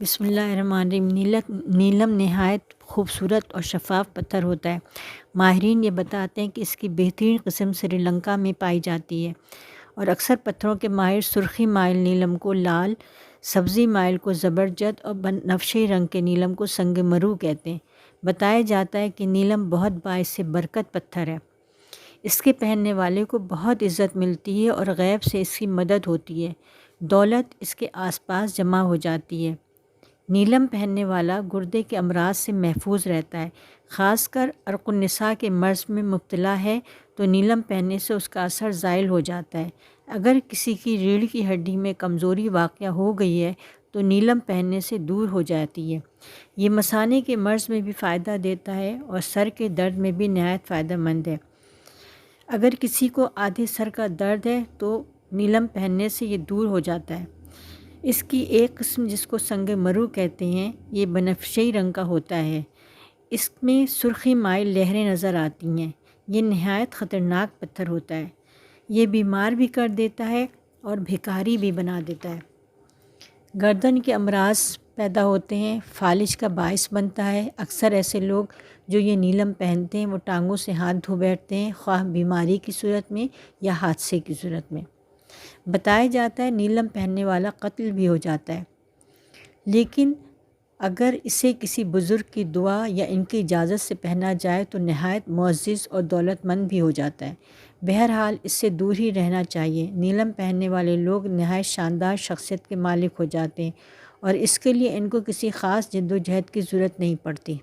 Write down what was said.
بسم اللہ الرحمن الرحیم۔ نیلم نہایت خوبصورت اور شفاف پتھر ہوتا ہے۔ ماہرین یہ بتاتے ہیں کہ اس کی بہترین قسم سری لنکا میں پائی جاتی ہے، اور اکثر پتھروں کے ماہر سرخی مائل نیلم کو لال، سبزی مائل کو زبرجد اور بنفشی رنگ کے نیلم کو سنگ مرو کہتے ہیں۔ بتایا جاتا ہے کہ نیلم بہت باعث برکت پتھر ہے۔ اس کے پہننے والے کو بہت عزت ملتی ہے اور غیب سے اس کی مدد ہوتی ہے۔ دولت اس کے آس پاس جمع ہو جاتی ہے۔ نیلم پہننے والا گردے کے امراض سے محفوظ رہتا ہے۔ خاص کر عرق النساء کے مرض میں مبتلا ہے تو نیلم پہننے سے اس کا اثر زائل ہو جاتا ہے۔ اگر کسی کی ریڑھ کی ہڈی میں کمزوری واقع ہو گئی ہے تو نیلم پہننے سے دور ہو جاتی ہے۔ یہ مثانے کے مرض میں بھی فائدہ دیتا ہے اور سر کے درد میں بھی نہایت فائدہ مند ہے۔ اگر کسی کو آدھے سر کا درد ہے تو نیلم پہننے سے یہ دور ہو جاتا ہے۔ اس کی ایک قسم جس کو سنگ مرو کہتے ہیں، یہ بنفشی رنگ کا ہوتا ہے۔ اس میں سرخی مائل لہریں نظر آتی ہیں۔ یہ نہایت خطرناک پتھر ہوتا ہے۔ یہ بیمار بھی کر دیتا ہے اور بھکاری بھی بنا دیتا ہے۔ گردن کے امراض پیدا ہوتے ہیں، فالج کا باعث بنتا ہے۔ اکثر ایسے لوگ جو یہ نیلم پہنتے ہیں وہ ٹانگوں سے ہاتھ دھو بیٹھتے ہیں، خواہ بیماری کی صورت میں یا حادثے کی صورت میں۔ بتایا جاتا ہے نیلم پہننے والا قتل بھی ہو جاتا ہے، لیکن اگر اسے کسی بزرگ کی دعا یا ان کی اجازت سے پہنا جائے تو نہایت معزز اور دولت مند بھی ہو جاتا ہے۔ بہرحال اس سے دور ہی رہنا چاہیے۔ نیلم پہننے والے لوگ نہایت شاندار شخصیت کے مالک ہو جاتے ہیں اور اس کے لیے ان کو کسی خاص جد و جہد کی ضرورت نہیں پڑتی۔